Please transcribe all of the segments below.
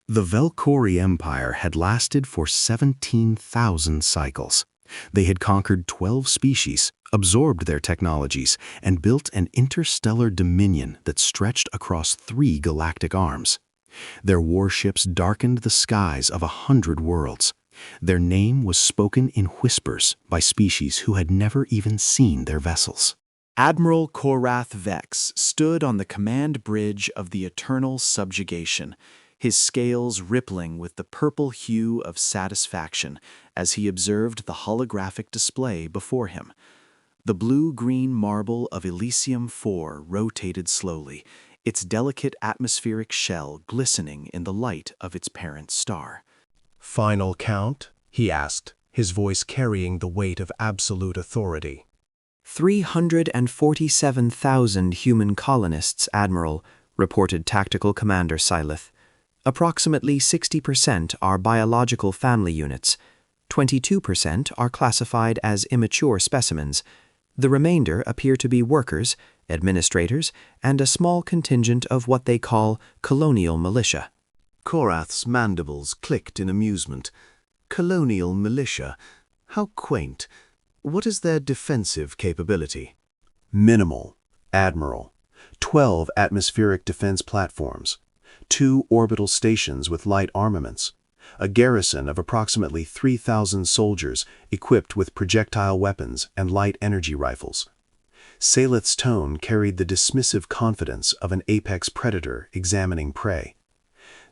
The Vel'Kari Empire had lasted for 17,000 cycles. They had conquered 12 species, absorbed their technologies, and built an interstellar dominion that stretched across 3 galactic arms. Their warships darkened the skies of 100 worlds. Their name was spoken in whispers by species who had never even seen their vessels. Admiral Korath Vex stood on the command bridge of the Eternal Subjugation, his scales rippling with the purple hue of satisfaction as he observed the holographic display before him. The blue-green marble of Elysium 4 rotated slowly, its delicate atmospheric shell glistening in the light of its parent star. "Final count?" he asked, his voice carrying the weight of absolute authority. 347,000 human colonists, Admiral, reported Tactical Commander Silith. Approximately 60% are biological family units. 22% are classified as immature specimens. The remainder appear to be workers, administrators, and a small contingent of what they call colonial militia. Korath's mandibles clicked in amusement. Colonial militia? How quaint. What is their defensive capability? Minimal, Admiral. 12 atmospheric defense platforms, 2 orbital stations with light armaments, a garrison of approximately 3,000 soldiers equipped with projectile weapons and light energy rifles. Silith's tone carried the dismissive confidence of an apex predator examining prey.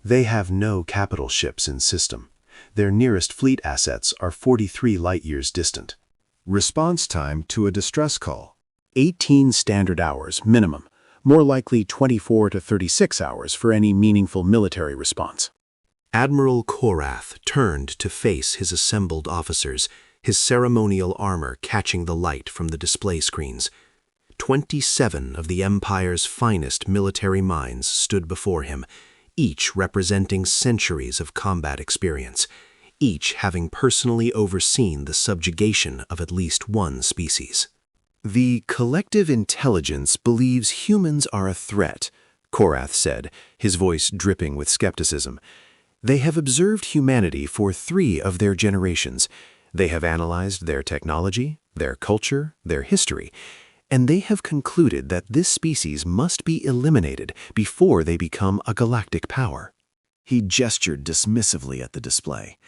They have no capital ships in system. Their nearest fleet assets are 43 light-years distant. Response time to a distress call: 18 standard hours minimum, more likely 24 to 36 hours for any meaningful military response. Admiral Korath turned to face his assembled officers, his ceremonial armor catching the light from the display screens. 27 of the Empire's finest military minds stood before him, each representing centuries of combat experience, each having personally overseen the subjugation of at least one species. The collective intelligence believes humans are a threat, Korath said, his voice dripping with skepticism. They have observed humanity for 3 of their generations. They have analyzed their technology, their culture, their history, and they have concluded that this species must be eliminated before they become a galactic power. He gestured dismissively at the display.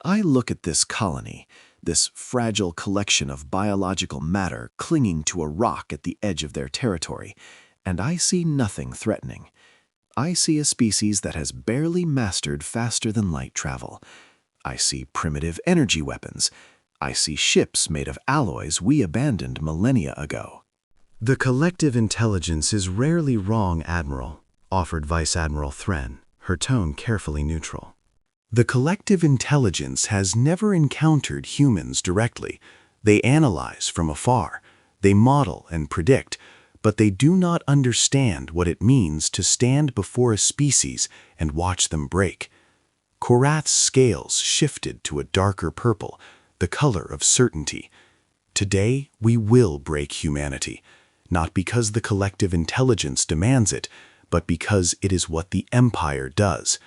I look at this colony, this fragile collection of biological matter clinging to a rock at the edge of their territory, and I see nothing threatening. I see a species that has barely mastered faster-than-light travel. I see primitive energy weapons. I see ships made of alloys we abandoned millennia ago. The collective intelligence is rarely wrong, Admiral, offered Vice Admiral Thren, her tone carefully neutral. The collective intelligence has never encountered humans directly. They analyze from afar. They model and predict, but they do not understand what it means to stand before a species and watch them break. Korath's scales shifted to a darker purple, the color of certainty. Today, we will break humanity, not because the collective intelligence demands it, but because it is what the Empire does.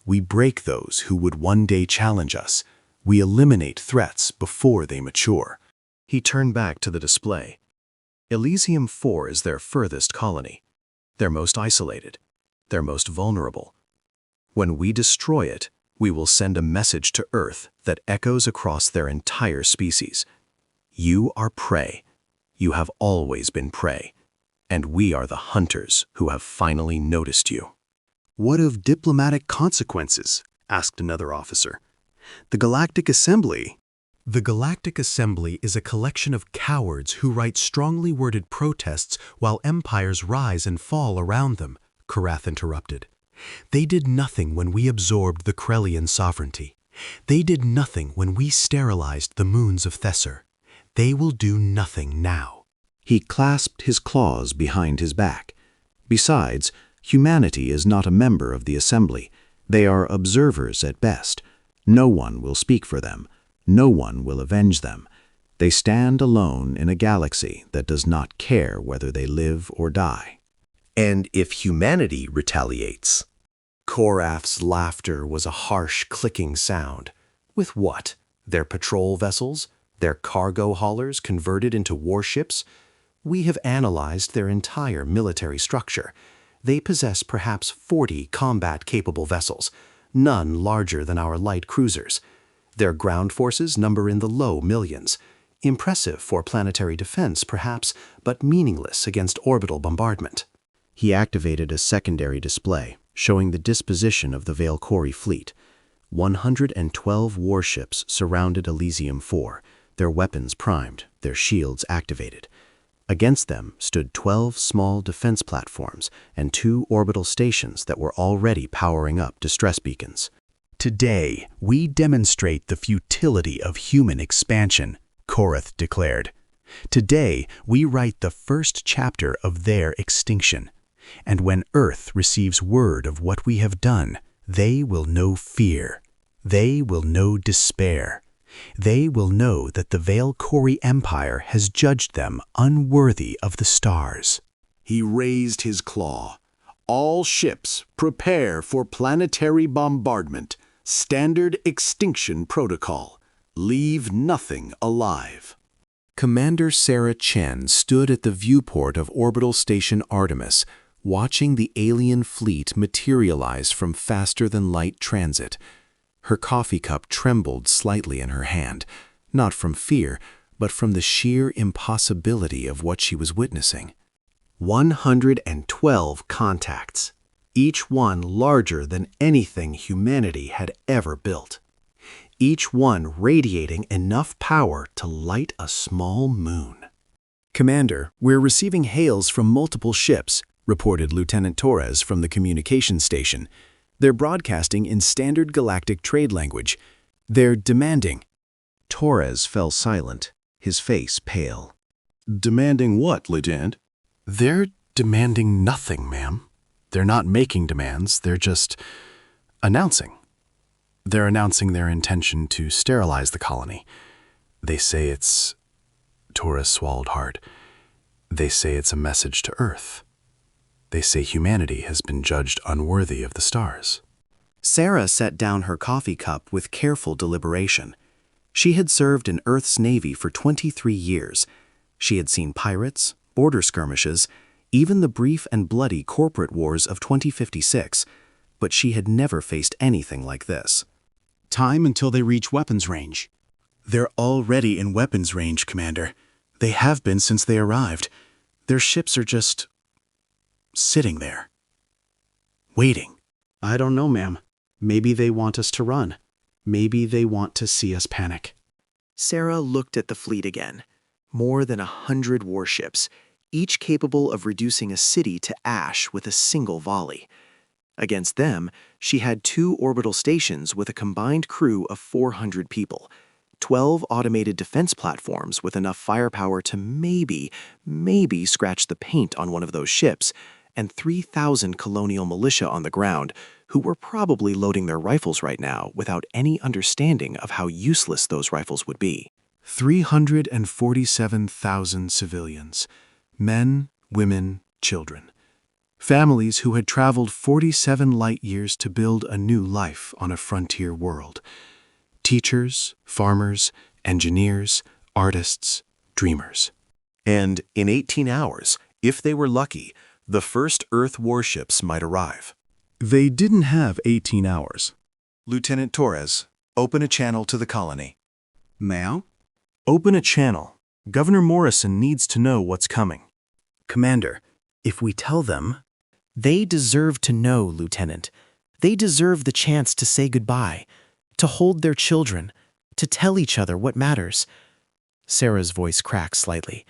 We break those who would one day challenge us. We eliminate threats before they mature. He turned back to the display. Elysium 4 is their furthest colony. Their most isolated. Their most vulnerable. When we destroy it, we will send a message to Earth that echoes across their entire species. You are prey. You have always been prey. And we are the hunters who have finally noticed you. What of diplomatic consequences? Asked another officer. The Galactic Assembly. The Galactic Assembly is a collection of cowards who write strongly worded protests while empires rise and fall around them, Korath interrupted. They did nothing when we absorbed the Krellian sovereignty. They did nothing when we sterilized the moons of Thesser. They will do nothing now. He clasped his claws behind his back. Besides, humanity is not a member of the Assembly. They are observers at best. No one will speak for them. No one will avenge them. They stand alone in a galaxy that does not care whether they live or die. And if humanity retaliates? Korath's laughter was a harsh, clicking sound. With what? Their patrol vessels? Their cargo haulers converted into warships? We have analyzed their entire military structure. They possess perhaps 40 combat-capable vessels, none larger than our light cruisers. Their ground forces number in the low millions. Impressive for planetary defense, perhaps, but meaningless against orbital bombardment. He activated a secondary display, showing the disposition of the Vel'Kari fleet. 112 warships surrounded Elysium 4, their weapons primed, their shields activated. Against them stood 12 small defense platforms and 2 orbital stations that were already powering up distress beacons. Today, we demonstrate the futility of human expansion, Korath declared. Today, we write the first chapter of their extinction. And when Earth receives word of what we have done, they will know fear. They will know despair. They will know that the Vel'Kari Empire has judged them unworthy of the stars. He raised his claw. All ships, prepare for planetary bombardment. Standard extinction protocol. Leave nothing alive. Commander Sarah Chen stood at the viewport of Orbital Station Artemis, watching the alien fleet materialize from faster-than-light transit. Her coffee cup trembled slightly in her hand, not from fear, but from the sheer impossibility of what she was witnessing. 112 contacts, each one larger than anything humanity had ever built. Each one radiating enough power to light a small moon. "Commander, we're receiving hails from multiple ships," reported Lieutenant Torres from the communication station. "They're broadcasting in standard galactic trade language. They're demanding." Torres fell silent, his face pale. "Demanding what, Lieutenant?" "They're demanding nothing, ma'am. They're not making demands, they're just announcing. They're announcing their intention to sterilize the colony. They say it's—" Torres swallowed hard. "They say it's a message to Earth. They say humanity has been judged unworthy of the stars." Sarah set down her coffee cup with careful deliberation. She had served in Earth's Navy for 23 years. She had seen pirates, border skirmishes, even the brief and bloody corporate wars of 2056, but she had never faced anything like this. Time until they reach weapons range. They're already in weapons range, Commander. They have been since they arrived. Their ships are just sitting there, waiting. I don't know, ma'am. Maybe they want us to run. Maybe they want to see us panic. Sarah looked at the fleet again. More than 100 warships, each capable of reducing a city to ash with a single volley. Against them, she had 2 orbital stations with a combined crew of 400 people, 12 automated defense platforms with enough firepower to maybe scratch the paint on one of those ships, and 3,000 colonial militia on the ground who were probably loading their rifles right now without any understanding of how useless those rifles would be. 347,000 civilians, men, women, children. Families who had traveled 47 light years to build a new life on a frontier world. Teachers, farmers, engineers, artists, dreamers. And in 18 hours, if they were lucky, the first Earth warships might arrive. They didn't have 18 hours. Lieutenant Torres, open a channel to the colony. Ma'am? Open a channel. Governor Morrison needs to know what's coming. Commander, if we tell them— They deserve to know, Lieutenant. They deserve the chance to say goodbye, to hold their children, to tell each other what matters. Sarah's voice cracked slightly.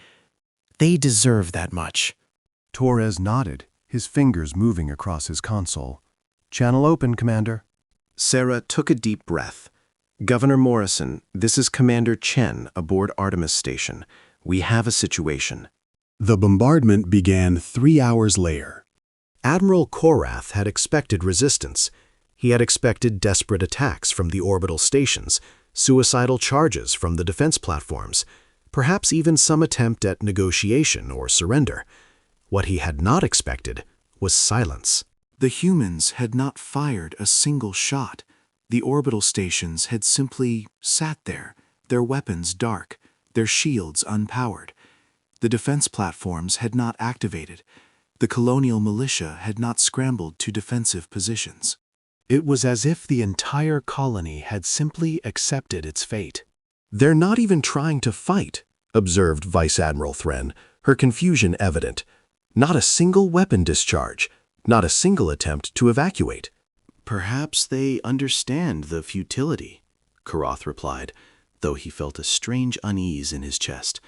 They deserve that much. Torres nodded, his fingers moving across his console. "Channel open, Commander." Sarah took a deep breath. "Governor Morrison, this is Commander Chen aboard Artemis Station. We have a situation." The bombardment began 3 hours later. Admiral Korath had expected resistance. He had expected desperate attacks from the orbital stations, suicidal charges from the defense platforms, perhaps even some attempt at negotiation or surrender. What he had not expected was silence. The humans had not fired a single shot. The orbital stations had simply sat there, their weapons dark, their shields unpowered. The defense platforms had not activated. The colonial militia had not scrambled to defensive positions. It was as if the entire colony had simply accepted its fate. "They're not even trying to fight," observed Vice Admiral Thren, her confusion evident. "Not a single weapon discharge, not a single attempt to evacuate." "Perhaps they understand the futility," Karath replied, though he felt a strange unease in his chest.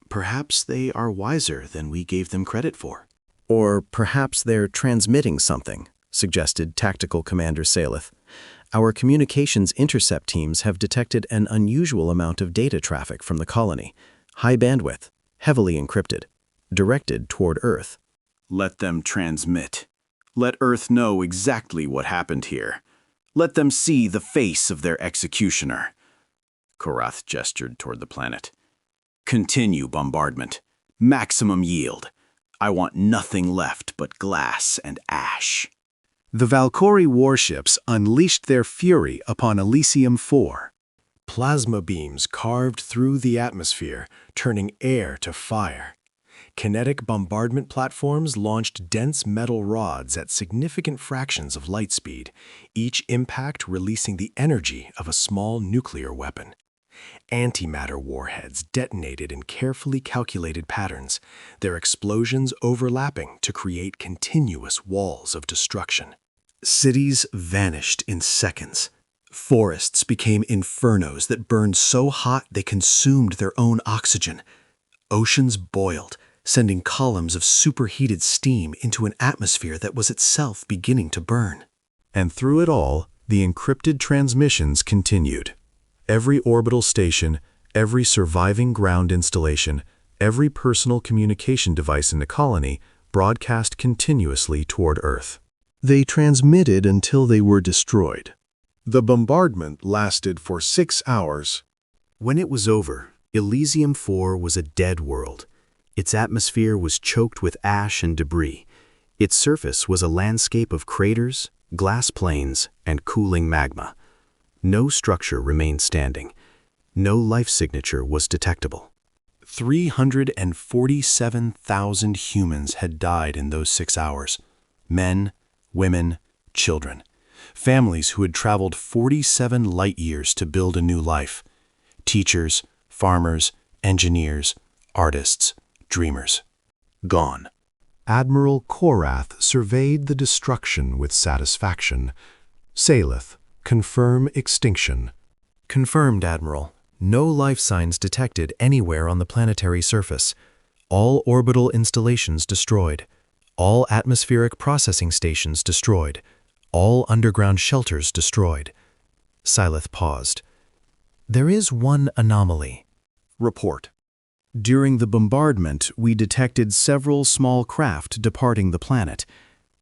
"Perhaps they are wiser than we gave them credit for." Or perhaps they're transmitting something, suggested Tactical Commander Salith. Our communications intercept teams have detected an unusual amount of data traffic from the colony, high bandwidth, heavily encrypted, directed toward Earth. "Let them transmit. Let Earth know exactly what happened here. Let them see the face of their executioner." Korath gestured toward the planet. "Continue bombardment. Maximum yield. I want nothing left but glass and ash." The Vel'Kari warships unleashed their fury upon Elysium 4. Plasma beams carved through the atmosphere, turning air to fire. Kinetic bombardment platforms launched dense metal rods at significant fractions of light speed, each impact releasing the energy of a small nuclear weapon. Antimatter warheads detonated in carefully calculated patterns, their explosions overlapping to create continuous walls of destruction. Cities vanished in seconds. Forests became infernos that burned so hot they consumed their own oxygen. Oceans boiled, sending columns of superheated steam into an atmosphere that was itself beginning to burn. And through it all, the encrypted transmissions continued. Every orbital station, every surviving ground installation, every personal communication device in the colony broadcast continuously toward Earth. They transmitted until they were destroyed. The bombardment lasted for 6 hours. When it was over, Elysium 4 was a dead world. Its atmosphere was choked with ash and debris. Its surface was a landscape of craters, glass plains, and cooling magma. No structure remained standing. No life signature was detectable. 347,000 humans had died in those 6 hours. Men, women, children. Families who had traveled 47 light years to build a new life. Teachers, farmers, engineers, artists, dreamers. Gone. Admiral Korath surveyed the destruction with satisfaction. Salith, confirm extinction. Confirmed, Admiral. No life signs detected anywhere on the planetary surface. All orbital installations destroyed. All atmospheric processing stations destroyed. All underground shelters destroyed. Silith paused. There is one anomaly. Report. During the bombardment, we detected several small craft departing the planet.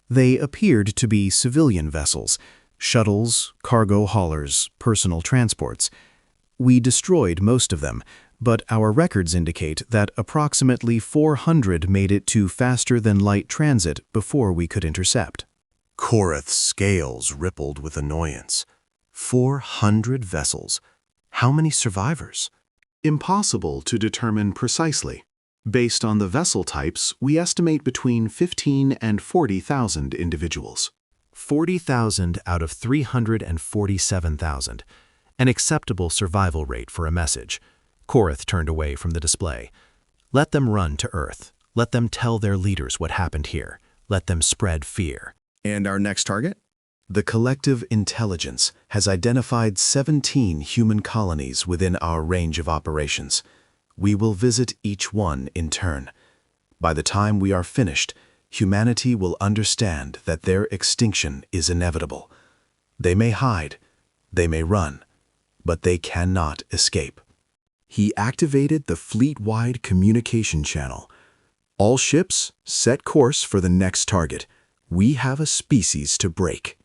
They appeared to be civilian vessels, shuttles, cargo haulers, personal transports. We destroyed most of them, but our records indicate that approximately 400 made it to faster-than-light transit before we could intercept. Korath's scales rippled with annoyance. 400 vessels. How many survivors? Impossible to determine precisely. Based on the vessel types, we estimate between 15 and 40,000 individuals. 40,000 out of 347,000. An acceptable survival rate for a message. Korath turned away from the display. Let them run to Earth. Let them tell their leaders what happened here. Let them spread fear. And our next target? The collective intelligence has identified 17 human colonies within our range of operations. We will visit each one in turn. By the time we are finished, humanity will understand that their extinction is inevitable. They may hide, they may run, but they cannot escape. He activated the fleet-wide communication channel. All ships, set course for the next target. We have a species to break.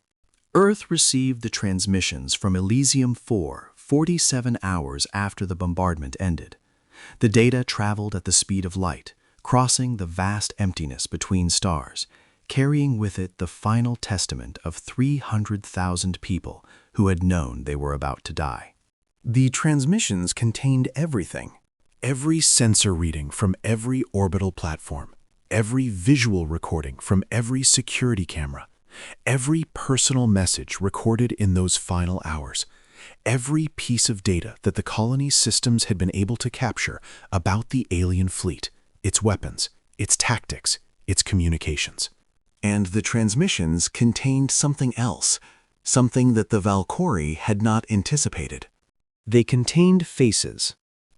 Earth received the transmissions from Elysium 4 47 hours after the bombardment ended. The data traveled at the speed of light, crossing the vast emptiness between stars, carrying with it the final testament of 300,000 people who had known they were about to die. The transmissions contained everything. Every sensor reading from every orbital platform, every visual recording from every security camera, every personal message recorded in those final hours, every piece of data that the colony's systems had been able to capture about the alien fleet, its weapons, its tactics, its communications. And the transmissions contained something else, something that the Vel'Kari had not anticipated. They contained faces.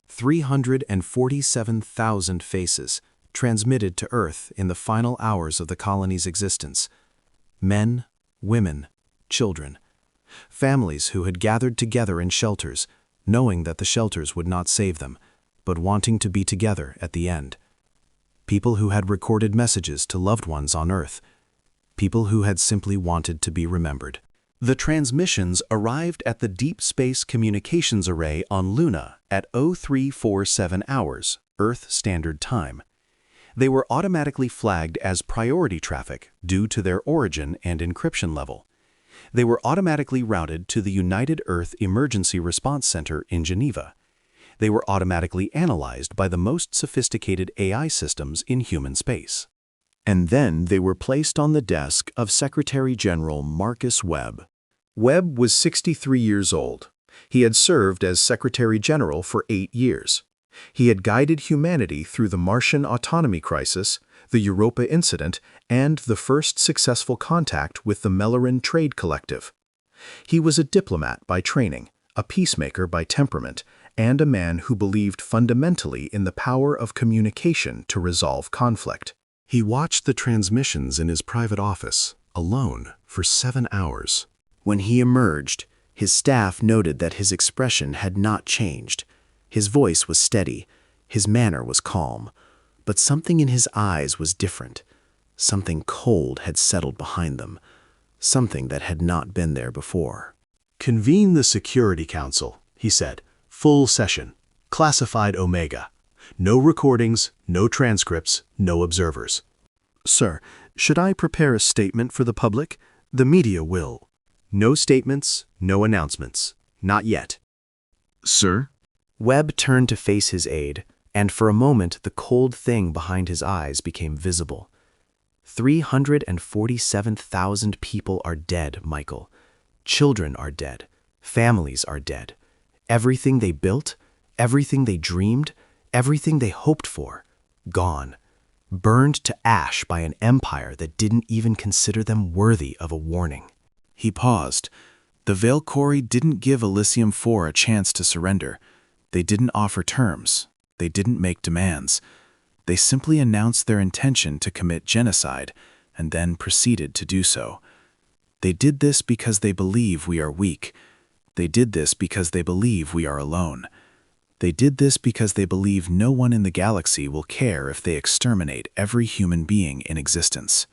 347,000 faces transmitted to Earth in the final hours of the colony's existence. Men, women, children. Families who had gathered together in shelters, knowing that the shelters would not save them, but wanting to be together at the end. People who had recorded messages to loved ones on Earth. People who had simply wanted to be remembered. The transmissions arrived at the Deep Space Communications Array on Luna at 0347 hours, Earth Standard Time. They were automatically flagged as priority traffic due to their origin and encryption level. They were automatically routed to the United Earth Emergency Response Center in Geneva. They were automatically analyzed by the most sophisticated AI systems in human space. And then they were placed on the desk of Secretary General Marcus Webb. Webb was 63 years old. He had served as Secretary General for 8 years. He had guided humanity through the Martian autonomy crisis, the Europa incident, and the first successful contact with the Melleran Trade Collective. He was a diplomat by training, a peacemaker by temperament, and a man who believed fundamentally in the power of communication to resolve conflict. He watched the transmissions in his private office, alone, for 7 hours. When he emerged, his staff noted that his expression had not changed. His voice was steady, his manner was calm, but something in his eyes was different. Something cold had settled behind them, something that had not been there before. "Convene the Security Council," he said. "Full session. Classified Omega. No recordings, no transcripts, no observers." "Sir, should I prepare a statement for the public? The media will." "No statements, no announcements. Not yet." Sir? Webb turned to face his aide, and for a moment the cold thing behind his eyes became visible. 347,000 people are dead, Michael. Children are dead. Families are dead. Everything they built, everything they dreamed, everything they hoped for, gone. Burned to ash by an empire that didn't even consider them worthy of a warning. He paused. The Vel'Kari didn't give Elysium 4 a chance to surrender. They didn't offer terms. They didn't make demands. They simply announced their intention to commit genocide and then proceeded to do so. They did this because they believe we are weak. They did this because they believe we are alone. They did this because they believe no one in the galaxy will care if they exterminate every human being in existence.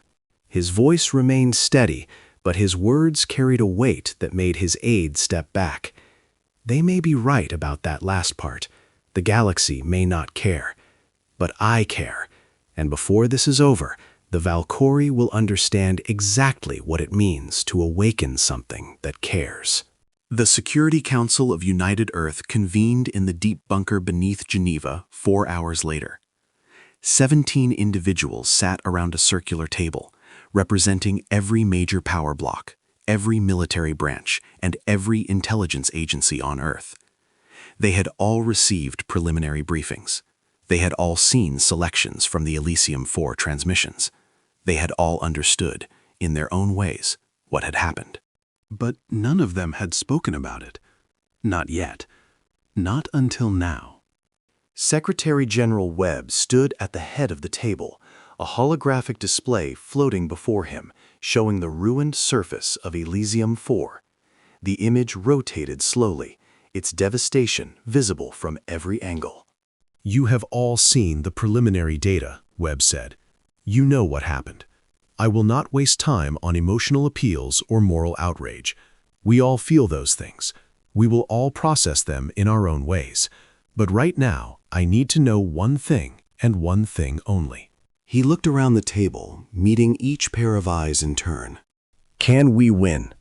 His voice remained steady, but his words carried a weight that made his aide step back. They may be right about that last part. The galaxy may not care. But I care, and before this is over, the Vel'Kari will understand exactly what it means to awaken something that cares. The Security Council of United Earth convened in the deep bunker beneath Geneva 4 hours later. 17 individuals sat around a circular table, representing every major power block, every military branch, and every intelligence agency on Earth. They had all received preliminary briefings. They had all seen selections from the Elysium 4 transmissions. They had all understood, in their own ways, what had happened. But none of them had spoken about it. Not yet. Not until now. Secretary General Webb stood at the head of the table, a holographic display floating before him, showing the ruined surface of Elysium 4. The image rotated slowly, its devastation visible from every angle. "You have all seen the preliminary data," Webb said. "You know what happened. I will not waste time on emotional appeals or moral outrage. We all feel those things. We will all process them in our own ways. But right now, I need to know one thing and one thing only." He looked around the table, meeting each pair of eyes in turn. Can we win?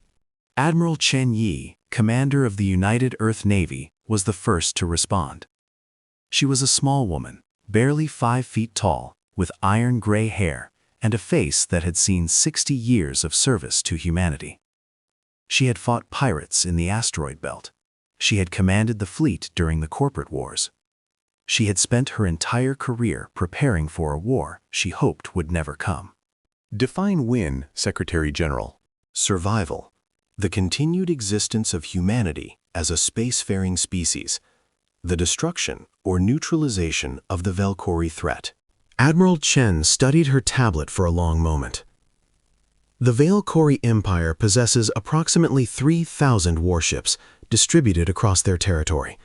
Admiral Chen Yi, commander of the United Earth Navy, was the first to respond. She was a small woman, barely 5 feet tall, with iron gray hair and a face that had seen 60 years of service to humanity. She had fought pirates in the asteroid belt. She had commanded the fleet during the corporate wars. She had spent her entire career preparing for a war she hoped would never come. Define win, Secretary General. Survival. The continued existence of humanity as a spacefaring species. The destruction or neutralization of the Vel'Kari threat. Admiral Chen studied her tablet for a long moment. The Vel'Kari Empire possesses approximately 3,000 warships distributed across their territory.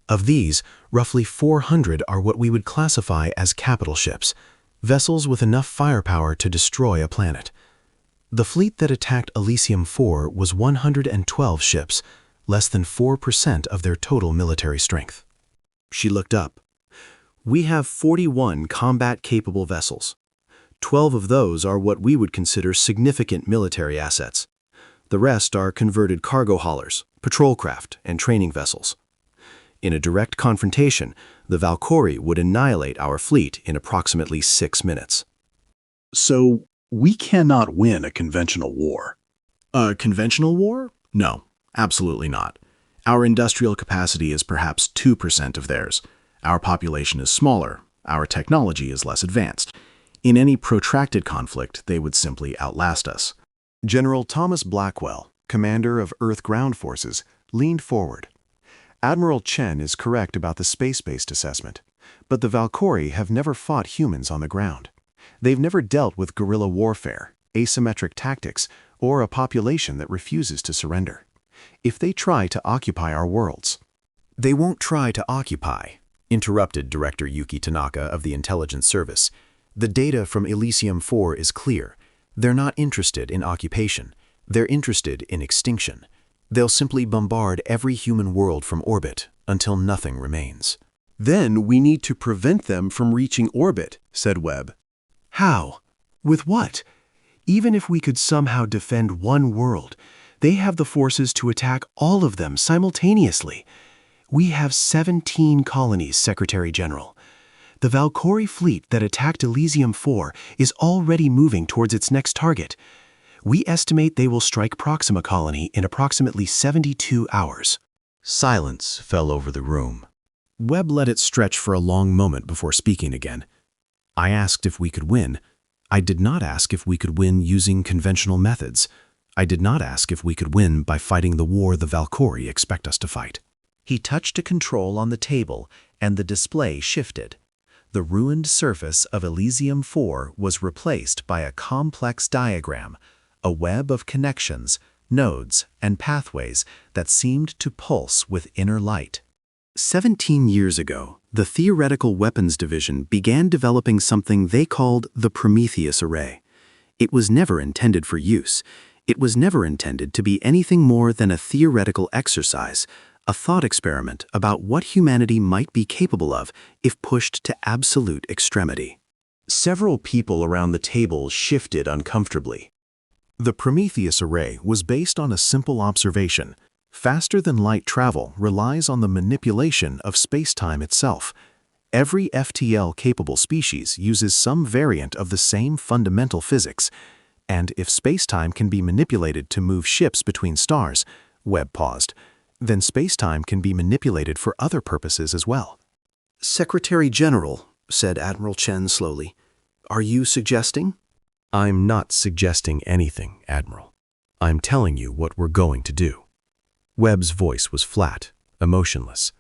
Of these, roughly 400 are what we would classify as capital ships, vessels with enough firepower to destroy a planet. The fleet that attacked Elysium 4 was 112 ships, less than 4% of their total military strength. She looked up. We have 41 combat-capable vessels. 12 of those are what we would consider significant military assets. The rest are converted cargo haulers, patrol craft, and training vessels. In a direct confrontation, the Vel'Kari would annihilate our fleet in approximately 6 minutes. So, we cannot win a conventional war. A conventional war? No, absolutely not. Our industrial capacity is perhaps 2% of theirs. Our population is smaller. Our technology is less advanced. In any protracted conflict, they would simply outlast us. General Thomas Blackwell, commander of Earth Ground Forces, leaned forward. Admiral Chen is correct about the space-based assessment, but the Vel'Kari have never fought humans on the ground. They've never dealt with guerrilla warfare, asymmetric tactics, or a population that refuses to surrender. If they try to occupy our worlds— They won't try to occupy, interrupted Director Yuki Tanaka of the Intelligence Service. The data from Elysium 4 is clear. They're not interested in occupation. They're interested in extinction. They'll simply bombard every human world from orbit until nothing remains. Then we need to prevent them from reaching orbit, said Webb. How? With what? Even if we could somehow defend one world, they have the forces to attack all of them simultaneously. We have 17 colonies, Secretary General. The Vel'Kari fleet that attacked Elysium 4 is already moving towards its next target. We estimate they will strike Proxima Colony in approximately 72 hours. Silence fell over the room. Webb let it stretch for a long moment before speaking again. I asked if we could win. I did not ask if we could win using conventional methods. I did not ask if we could win by fighting the war the Vel'Kari expect us to fight. He touched a control on the table, and the display shifted. The ruined surface of Elysium 4 was replaced by a complex diagram, a web of connections, nodes, and pathways that seemed to pulse with inner light. 17 years ago, the Theoretical Weapons Division began developing something they called the Prometheus Array. It was never intended for use. It was never intended to be anything more than a theoretical exercise, a thought experiment about what humanity might be capable of if pushed to absolute extremity. Several people around the table shifted uncomfortably. The Prometheus Array was based on a simple observation. Faster-than-light travel relies on the manipulation of space-time itself. Every FTL-capable species uses some variant of the same fundamental physics. And if space-time can be manipulated to move ships between stars, Webb paused, then space-time can be manipulated for other purposes as well. Secretary General, said Admiral Chen slowly, are you suggesting? I'm not suggesting anything, Admiral. I'm telling you what we're going to do. Webb's voice was flat, emotionless,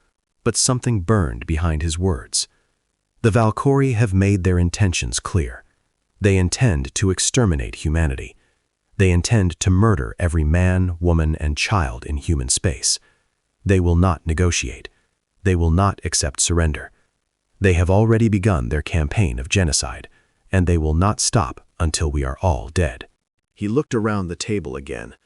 but something burned behind his words. The Vel'Kari have made their intentions clear. They intend to exterminate humanity. They intend to murder every man, woman, and child in human space. They will not negotiate. They will not accept surrender. They have already begun their campaign of genocide, and they will not stop until we are all dead. He looked around the table again.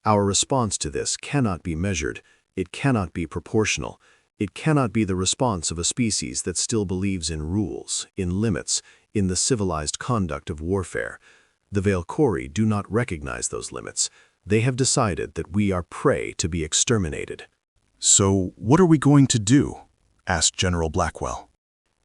Our response to this cannot be measured. It cannot be proportional. It cannot be the response of a species that still believes in rules, in limits, in the civilized conduct of warfare. The Vel'Kari do not recognize those limits. They have decided that we are prey to be exterminated. "So what are we going to do?" asked General Blackwell.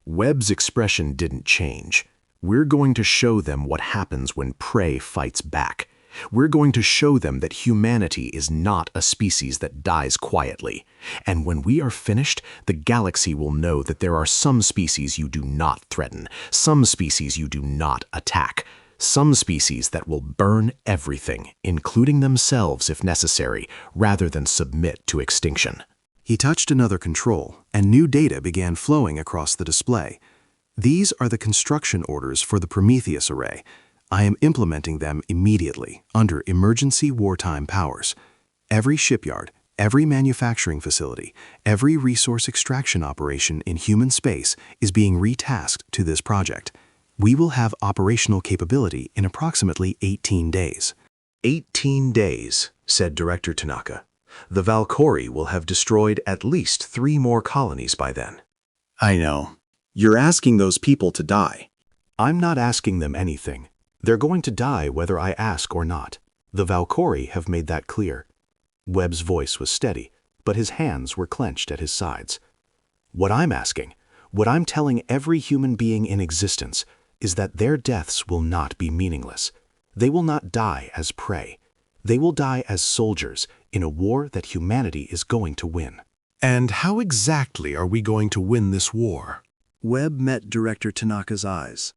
Webb's expression didn't change. We're going to show them what happens when prey fights back. We're going to show them that humanity is not a species that dies quietly. And when we are finished, the galaxy will know that there are some species you do not threaten, some species you do not attack, some species that will burn everything, including themselves if necessary, rather than submit to extinction. He touched another control, and new data began flowing across the display. These are the construction orders for the Prometheus array. I am implementing them immediately under emergency wartime powers. Every shipyard, every manufacturing facility, every resource extraction operation in human space is being retasked to this project. We will have operational capability in approximately 18 days. 18 days, said Director Tanaka. The Vel'Kari will have destroyed at least 3 more colonies by then. I know. You're asking those people to die. I'm not asking them anything. They're going to die whether I ask or not. The Vel'Kari have made that clear. Webb's voice was steady, but his hands were clenched at his sides. What I'm asking, what I'm telling every human being in existence, is that their deaths will not be meaningless. They will not die as prey. They will die as soldiers in a war that humanity is going to win. And how exactly are we going to win this war? Webb met Director Tanaka's eyes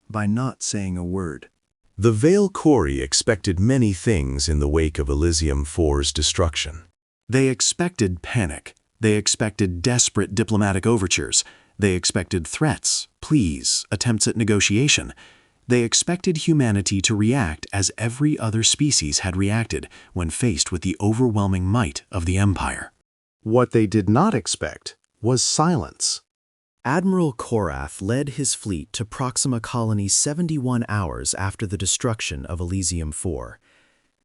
by not saying a word. The Vel'Kari expected many things in the wake of Elysium 4's destruction. They expected panic. They expected desperate diplomatic overtures. They expected threats, pleas, attempts at negotiation. They expected humanity to react as every other species had reacted when faced with the overwhelming might of the Empire. What they did not expect was silence. Admiral Korath led his fleet to Proxima Colony 71 hours after the destruction of Elysium 4.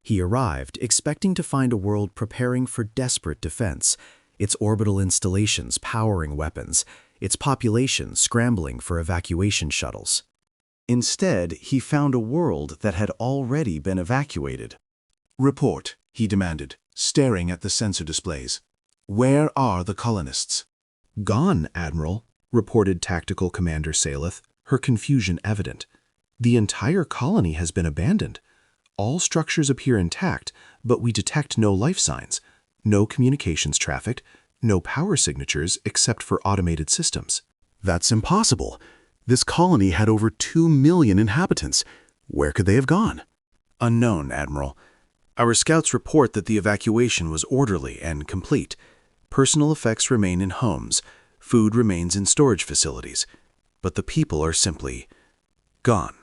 He arrived expecting to find a world preparing for desperate defense, its orbital installations powering weapons, its population scrambling for evacuation shuttles. Instead, he found a world that had already been evacuated. "Report," he demanded, staring at the sensor displays. "Where are the colonists?" Gone, Admiral, reported Tactical Commander Saleth, her confusion evident. The entire colony has been abandoned. All structures appear intact, but we detect no life signs, no communications traffic, no power signatures except for automated systems. That's impossible. This colony had over 2 million inhabitants. Where could they have gone? Unknown, Admiral. Our scouts report that the evacuation was orderly and complete. Personal effects remain in homes. Food remains in storage facilities. But the people are simply gone.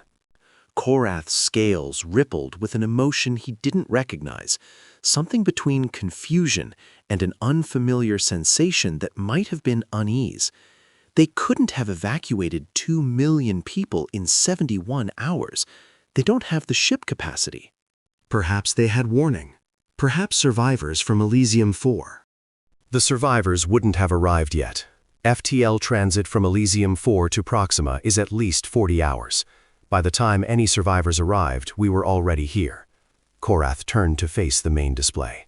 Korath's scales rippled with an emotion he didn't recognize, something between confusion and an unfamiliar sensation that might have been unease. They couldn't have evacuated 2 million people in 71 hours. They don't have the ship capacity. Perhaps they had warning. Perhaps survivors from Elysium 4. The survivors wouldn't have arrived yet. FTL transit from Elysium 4 to Proxima is at least 40 hours. By the time any survivors arrived, we were already here. Korath turned to face the main display.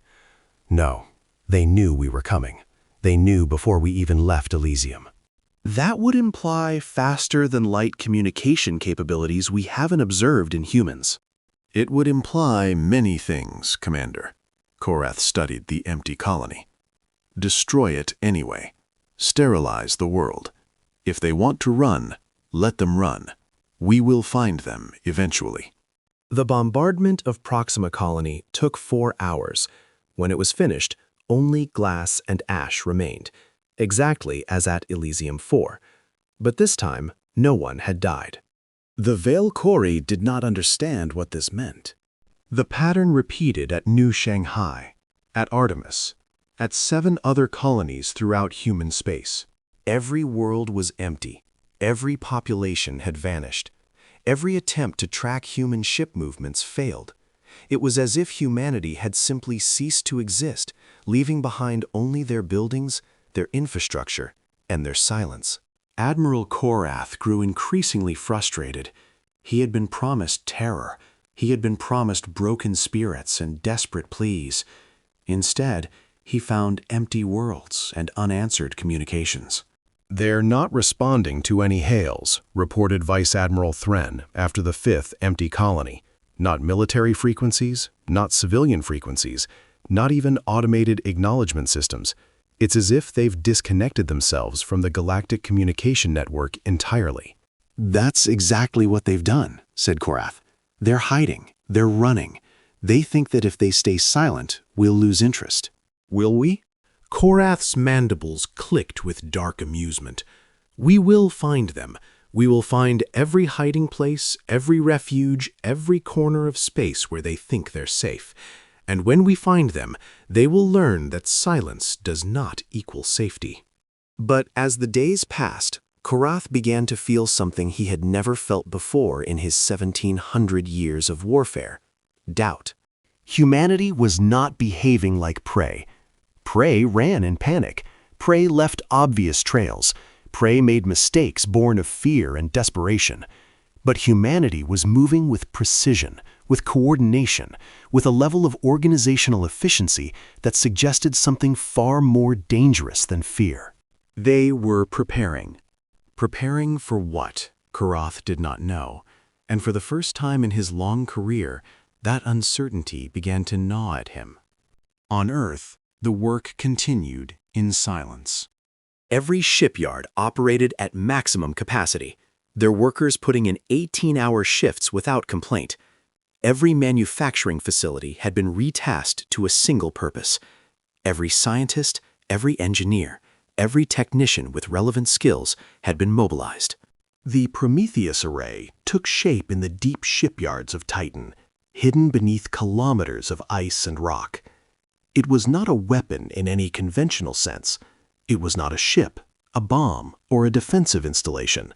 No, they knew we were coming. They knew before we even left Elysium. That would imply faster-than-light communication capabilities we haven't observed in humans. It would imply many things, Commander. Korath studied the empty colony. Destroy it anyway. Sterilize the world. If they want to run, let them run. We will find them eventually. The bombardment of Proxima Colony took 4 hours. When it was finished, only glass and ash remained, exactly as at Elysium 4. But this time, no one had died. The Vel'Kari did not understand what this meant. The pattern repeated at New Shanghai, at Artemis, at 7 other colonies throughout human space. Every world was empty. Every population had vanished. Every attempt to track human ship movements failed. It was as if humanity had simply ceased to exist, leaving behind only their buildings, their infrastructure, and their silence. Admiral Korath grew increasingly frustrated. He had been promised terror. He had been promised broken spirits and desperate pleas. Instead, he found empty worlds and unanswered communications. "They're not responding to any hails," reported Vice Admiral Thren after the 5th empty colony. Not military frequencies, not civilian frequencies, not even automated acknowledgement systems. It's as if they've disconnected themselves from the galactic communication network entirely. "That's exactly what they've done," said Korath. "They're hiding. They're running. They think that if they stay silent, we'll lose interest." Will we? Korath's mandibles clicked with dark amusement. We will find them. We will find every hiding place, every refuge, every corner of space where they think they're safe. And when we find them, they will learn that silence does not equal safety. But as the days passed, Korath began to feel something he had never felt before in his 1700 years of warfare: doubt. Humanity was not behaving like prey. Prey ran in panic. Prey left obvious trails. Prey made mistakes born of fear and desperation. But humanity was moving with precision, with coordination, with a level of organizational efficiency that suggested something far more dangerous than fear. They were preparing. Preparing for what? Korath did not know. And for the first time in his long career, that uncertainty began to gnaw at him. On Earth, the work continued in silence. Every shipyard operated at maximum capacity, their workers putting in 18-hour shifts without complaint. Every manufacturing facility had been retasked to a single purpose. Every scientist, every engineer, every technician with relevant skills had been mobilized. The Prometheus array took shape in the deep shipyards of Titan, hidden beneath kilometers of ice and rock. It was not a weapon in any conventional sense. It was not a ship, a bomb, or a defensive installation.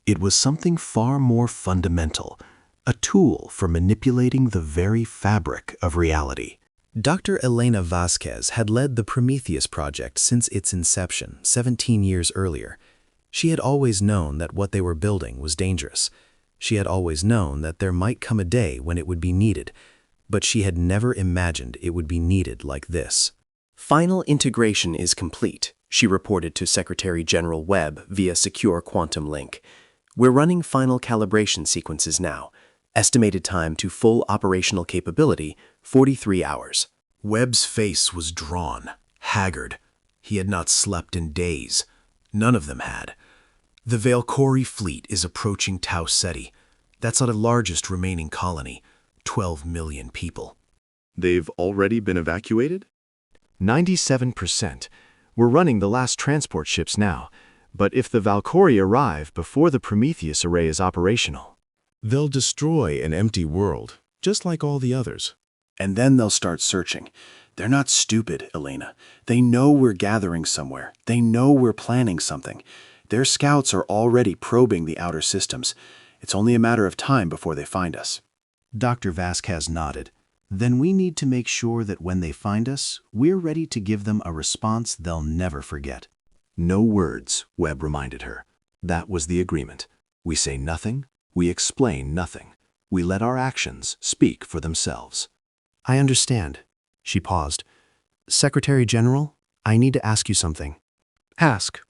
It was something far more fundamental, a tool for manipulating the very fabric of reality. Dr. Elena Vasquez had led the Prometheus project since its inception 17 years earlier. She had always known that what they were building was dangerous. She had always known that there might come a day when it would be needed, but she had never imagined it would be needed like this. Final integration is complete, she reported to Secretary General Webb via secure quantum link. We're running final calibration sequences now. Estimated time to full operational capability, 43 hours. Webb's face was drawn, haggard. He had not slept in days. None of them had. The Vel'Kari fleet is approaching Tau Ceti. That's our largest remaining colony, 12 million people. They've already been evacuated? 97%. We're running the last transport ships now, but if the Vel'Kari arrive before the Prometheus array is operational, they'll destroy an empty world, just like all the others. And then they'll start searching. They're not stupid, Elena. They know we're gathering somewhere. They know we're planning something. Their scouts are already probing the outer systems. It's only a matter of time before they find us. Dr. Vasquez nodded. Then we need to make sure that when they find us, we're ready to give them a response they'll never forget. No words, Webb reminded her. That was the agreement. We say nothing, we explain nothing. We let our actions speak for themselves. I understand. She paused. Secretary General, I need to ask you something. Ask.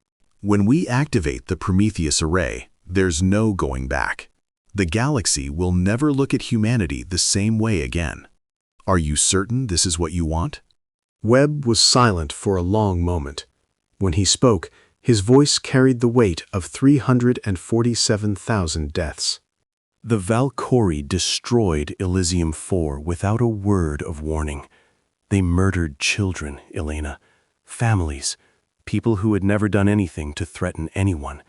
When we activate the Prometheus array, there's no going back. The galaxy will never look at humanity the same way again. Are you certain this is what you want? Webb was silent for a long moment. When he spoke, his voice carried the weight of 347,000 deaths. The Vel'Kari destroyed Elysium 4 without a word of warning. They murdered children, Elena, families, people who had never done anything to threaten anyone.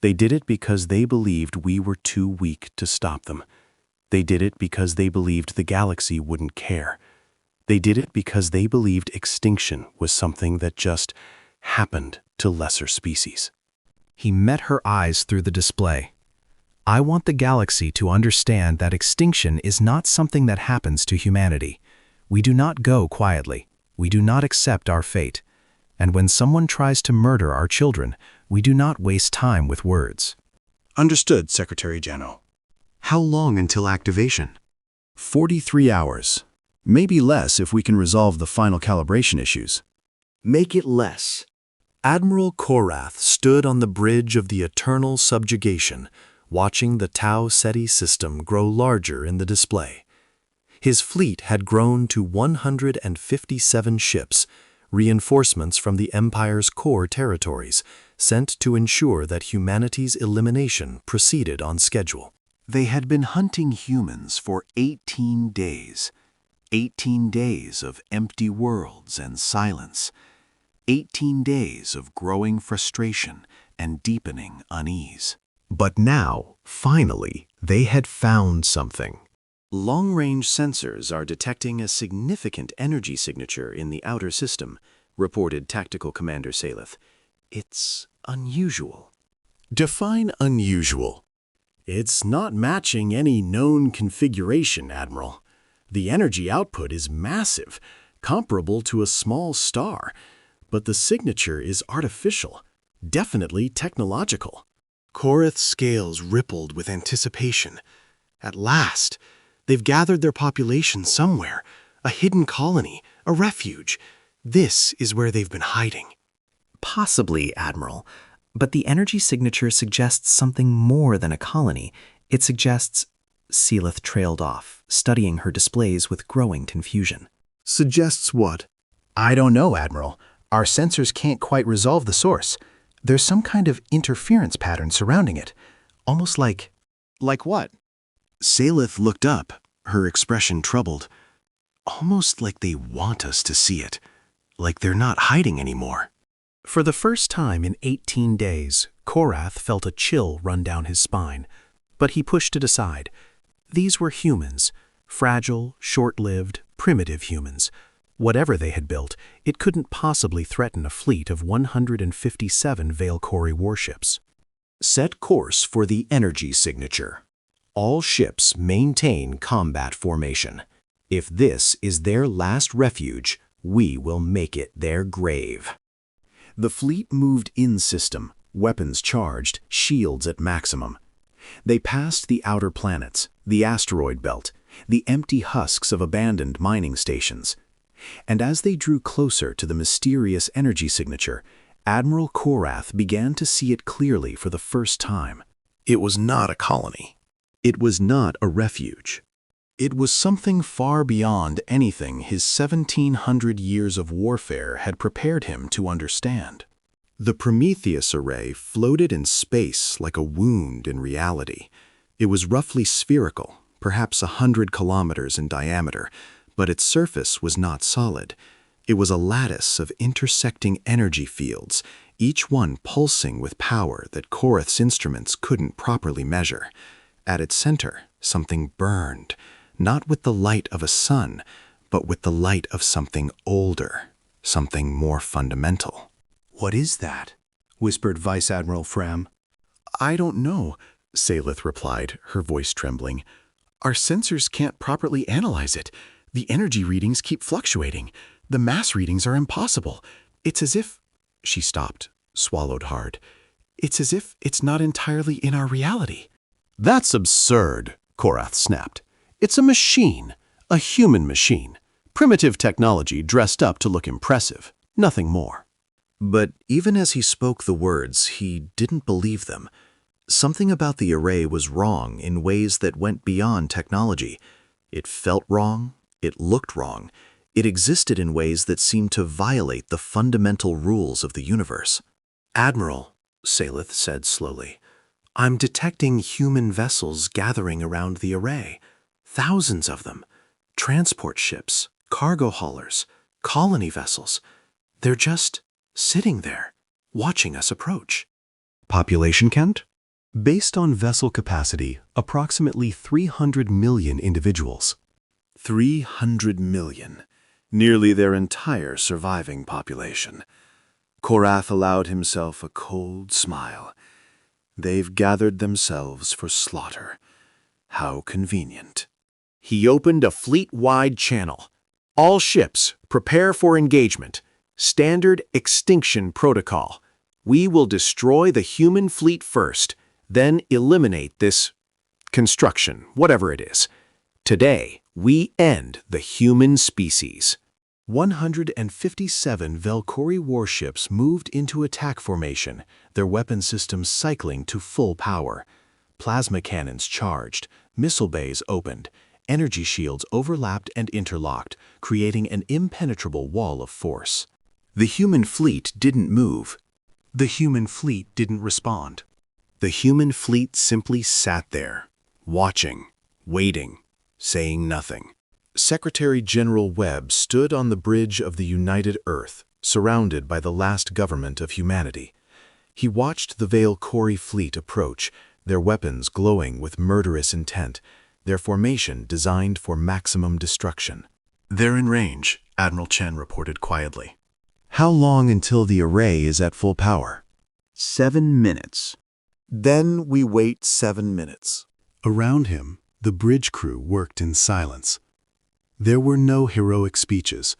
They did it because they believed we were too weak to stop them. They did it because they believed the galaxy wouldn't care. They did it because they believed extinction was something that just happened to lesser species. He met her eyes through the display. I want the galaxy to understand that extinction is not something that happens to humanity. We do not go quietly. We do not accept our fate. And when someone tries to murder our children, we do not waste time with words. Understood, Secretary General. How long until activation? 43 hours. Maybe less if we can resolve the final calibration issues. Make it less. Admiral Korath stood on the bridge of the eternal subjugation, watching the Tau Ceti system grow larger in the display. His fleet had grown to 157 ships, reinforcements from the Empire's core territories, sent to ensure that humanity's elimination proceeded on schedule. They had been hunting humans for 18 days. 18 days of empty worlds and silence. 18 days of growing frustration and deepening unease. But now, finally, they had found something. Long-range sensors are detecting a significant energy signature in the outer system, reported Tactical Commander Salith. It's unusual. Define unusual. It's not matching any known configuration, Admiral. The energy output is massive, comparable to a small star, but the signature is artificial, definitely technological. Korath's scales rippled with anticipation. At last, they've gathered their population somewhere, a hidden colony, a refuge. This is where they've been hiding. Possibly, Admiral, but the energy signature suggests something more than a colony. It suggests... Seelith trailed off, studying her displays with growing confusion. Suggests what? I don't know, Admiral. Our sensors can't quite resolve the source. There's some kind of interference pattern surrounding it, almost like... Like what? Salith looked up, her expression troubled. Almost like they want us to see it, like they're not hiding anymore. For the first time in 18 days, Korath felt a chill run down his spine, but he pushed it aside. These were humans, fragile, short-lived, primitive humans. Whatever they had built, it couldn't possibly threaten a fleet of 157 Vel'Kari warships. Set course for the energy signature. All ships maintain combat formation. If this is their last refuge, we will make it their grave. The fleet moved in system, weapons charged, shields at maximum. They passed the outer planets, the asteroid belt, the empty husks of abandoned mining stations. And as they drew closer to the mysterious energy signature, Admiral Korath began to see it clearly for the first time. It was not a colony. It was not a refuge. It was something far beyond anything his 1,700 years of warfare had prepared him to understand. The Prometheus array floated in space like a wound in reality. It was roughly spherical, perhaps 100 kilometers in diameter, but its surface was not solid. It was a lattice of intersecting energy fields, each one pulsing with power that Korath's instruments couldn't properly measure. At its center, something burned, not with the light of a sun, but with the light of something older, something more fundamental. What is that? Whispered Vice Admiral Fram. I don't know, Salith replied, her voice trembling. Our sensors can't properly analyze it. The energy readings keep fluctuating. The mass readings are impossible. It's as if... She stopped, swallowed hard. It's as if it's not entirely in our reality. That's absurd, Korath snapped. It's a machine, a human machine. Primitive technology dressed up to look impressive, nothing more. But even as he spoke the words, he didn't believe them. Something about the array was wrong in ways that went beyond technology. It felt wrong, it looked wrong, it existed in ways that seemed to violate the fundamental rules of the universe. Admiral, Salith said slowly, I'm detecting human vessels gathering around the array. Thousands of them. Transport ships, cargo haulers, colony vessels. They're just sitting there, watching us approach. Population count? Based on vessel capacity, approximately 300 million individuals. 300 million, nearly their entire surviving population. Korath allowed himself a cold smile. They've gathered themselves for slaughter. How convenient. He opened a fleet-wide channel. All ships, prepare for engagement. Standard extinction protocol. We will destroy the human fleet first, then eliminate this construction, whatever it is. Today, we end the human species. 157 Vel'Kari warships moved into attack formation, their weapon systems cycling to full power. Plasma cannons charged, missile bays opened, energy shields overlapped and interlocked, creating an impenetrable wall of force. The human fleet didn't move. The human fleet didn't respond. The human fleet simply sat there, watching, waiting, saying nothing. Secretary General Webb stood on the bridge of the United Earth, surrounded by the last government of humanity. He watched the Vel'Kari fleet approach, their weapons glowing with murderous intent, their formation designed for maximum destruction. "They're in range," Admiral Chen reported quietly. "How long until the array is at full power?" 7 minutes. Then we wait 7 minutes. Around him, the bridge crew worked in silence. There were no heroic speeches,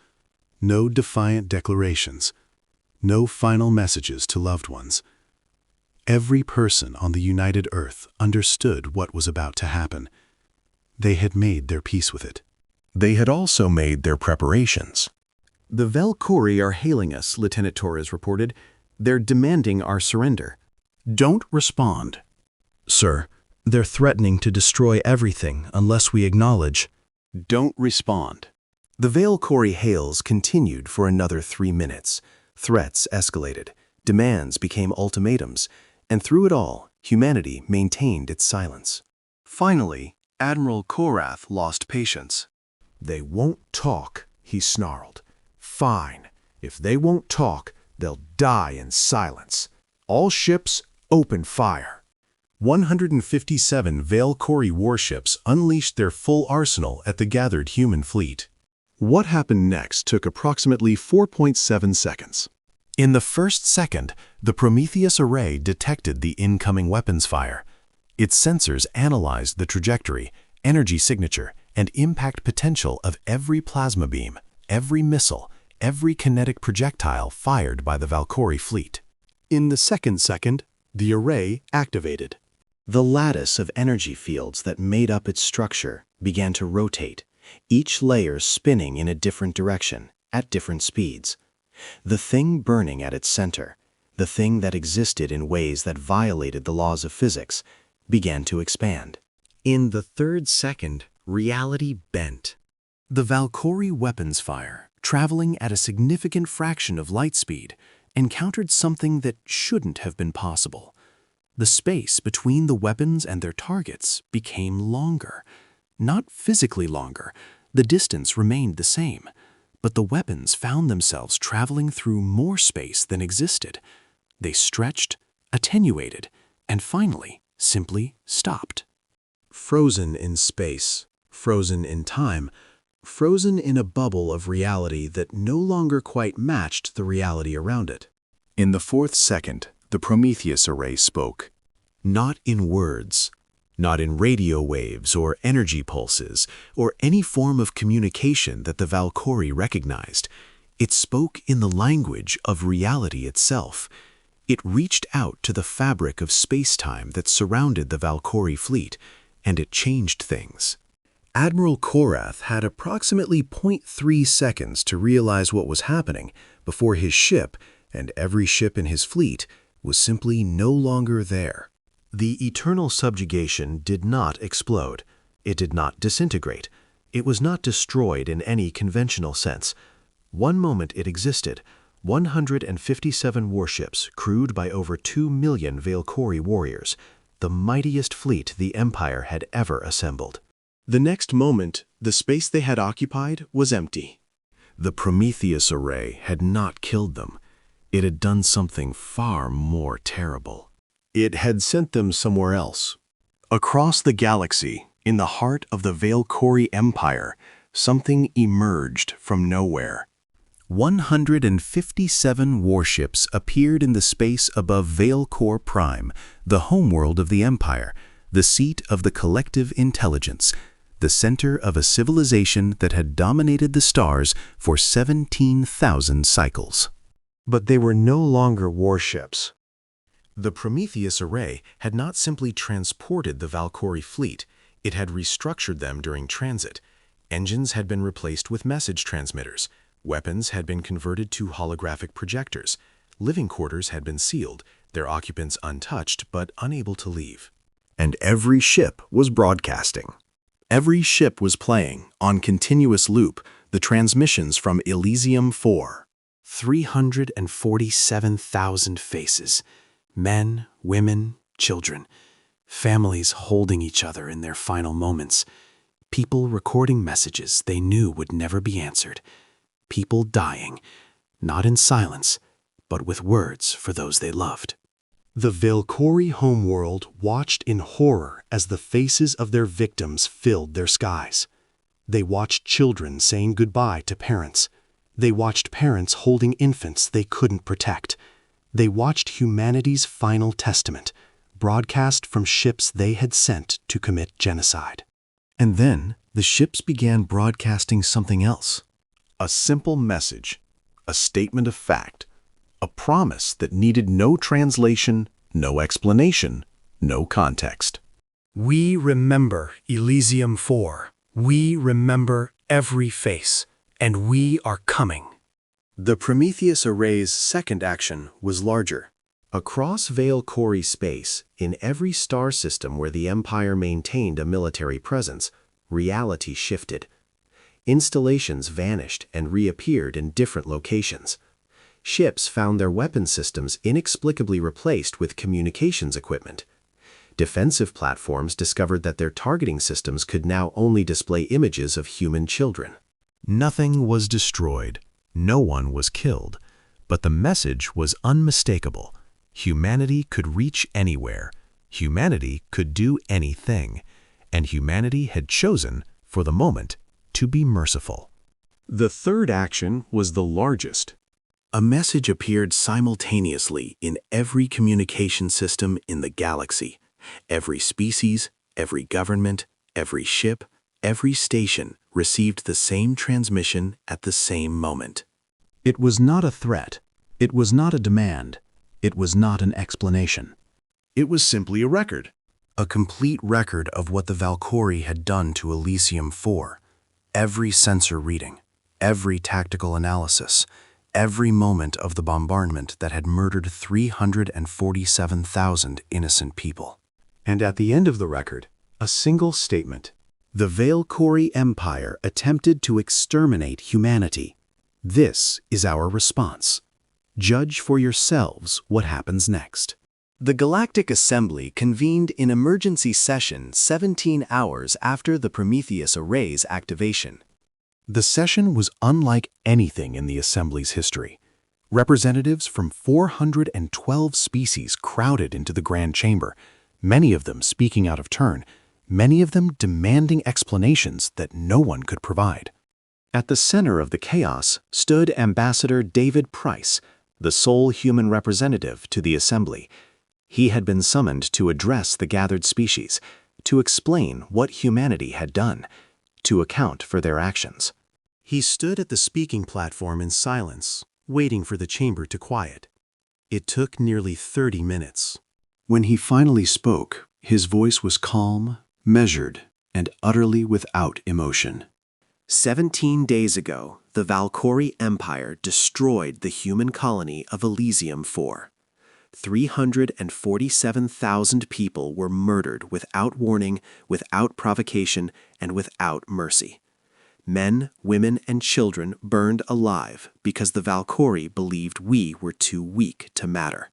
no defiant declarations, no final messages to loved ones. Every person on the United Earth understood what was about to happen. They had made their peace with it. They had also made their preparations. The Vel'Kari are hailing us, Lieutenant Torres reported. They're demanding our surrender. Don't respond. "Sir, they're threatening to destroy everything unless we acknowledge." Don't respond. The Vel'Kari hails continued for another 3 minutes. Threats escalated, demands became ultimatums, and through it all, humanity maintained its silence. Finally, Admiral Korath lost patience. "They won't talk," he snarled. "Fine. If they won't talk, they'll die in silence. All ships, open fire." 157 Vel'Kari warships unleashed their full arsenal at the gathered human fleet. What happened next took approximately 4.7 seconds. In the first second, the Prometheus array detected the incoming weapons fire. Its sensors analyzed the trajectory, energy signature, and impact potential of every plasma beam, every missile, every kinetic projectile fired by the Vel'Kari fleet. In the second, the array activated. The lattice of energy fields that made up its structure began to rotate, each layer spinning in a different direction, at different speeds. The thing burning at its center, the thing that existed in ways that violated the laws of physics, began to expand. In the third second, reality bent. The Vel'Kari weapons fire, traveling at a significant fraction of light speed, encountered something that shouldn't have been possible. The space between the weapons and their targets became longer. Not physically longer, the distance remained the same, but the weapons found themselves traveling through more space than existed. They stretched, attenuated, and finally simply stopped. Frozen in space, frozen in time, frozen in a bubble of reality that no longer quite matched the reality around it. In the fourth second, the Prometheus array spoke. Not in words, not in radio waves or energy pulses, or any form of communication that the Vel'Kari recognized. It spoke in the language of reality itself. It reached out to the fabric of space-time that surrounded the Vel'Kari fleet, and it changed things. Admiral Korath had approximately 0.3 seconds to realize what was happening before his ship, and every ship in his fleet, was simply no longer there. The eternal subjugation did not explode. It did not disintegrate. It was not destroyed in any conventional sense. One moment it existed, 157 warships crewed by over 2 million Vel'Kari warriors, the mightiest fleet the Empire had ever assembled. The next moment, the space they had occupied was empty. The Prometheus array had not killed them. It had done something far more terrible. It had sent them somewhere else. Across the galaxy, in the heart of the Vel'Kari Empire, something emerged from nowhere. 157 warships appeared in the space above Vel'Kor Prime, the homeworld of the Empire, the seat of the collective intelligence. the center of a civilization that had dominated the stars for 17,000 cycles. But they were no longer warships. The Prometheus array had not simply transported the Vel'Kari fleet, it had restructured them during transit. Engines had been replaced with message transmitters, weapons had been converted to holographic projectors, living quarters had been sealed, their occupants untouched but unable to leave. And every ship was broadcasting. Every ship was playing, on continuous loop, the transmissions from Elysium 4. 347,000 faces. Men, women, children. Families holding each other in their final moments. People recording messages they knew would never be answered. People dying, not in silence, but with words for those they loved. The Vel'Kari homeworld watched in horror as the faces of their victims filled their skies. They watched children saying goodbye to parents. They watched parents holding infants they couldn't protect. They watched humanity's final testament, broadcast from ships they had sent to commit genocide. And then the ships began broadcasting something else. A simple message, a statement of fact, a promise that needed no translation, no explanation, no context. We remember Elysium 4. We remember every face, and we are coming. The Prometheus array's second action was larger. Across Vel'Kari space, in every star system where the Empire maintained a military presence, reality shifted. Installations vanished and reappeared in different locations. Ships found their weapon systems inexplicably replaced with communications equipment. Defensive platforms discovered that their targeting systems could now only display images of human children. Nothing was destroyed. No one was killed. But the message was unmistakable. Humanity could reach anywhere. Humanity could do anything. And humanity had chosen, for the moment, to be merciful. The third action was the largest. A message appeared simultaneously in every communication system in the galaxy. Every species, every government, every ship, every station received the same transmission at the same moment. It was not a threat. It was not a demand. It was not an explanation. It was simply a record. A complete record of what the Vel'Kari had done to Elysium 4. Every sensor reading, every tactical analysis, every moment of the bombardment that had murdered 347,000 innocent people. And at the end of the record, a single statement. The Vel'Kari Empire attempted to exterminate humanity. This is our response. Judge for yourselves what happens next. The Galactic Assembly convened in emergency session 17 hours after the Prometheus array's activation. The session was unlike anything in the Assembly's history. Representatives from 412 species crowded into the Grand Chamber, many of them speaking out of turn, many of them demanding explanations that no one could provide. At the center of the chaos stood Ambassador David Price, the sole human representative to the Assembly. He had been summoned to address the gathered species, to explain what humanity had done, to account for their actions. He stood at the speaking platform in silence, waiting for the chamber to quiet. It took nearly 30 minutes. When he finally spoke, his voice was calm, measured, and utterly without emotion. 17 days ago, the Vel'Kari Empire destroyed the human colony of Elysium 4. 347,000 people were murdered without warning, without provocation, and without mercy. Men, women, and children burned alive because the Vel'Kari believed we were too weak to matter.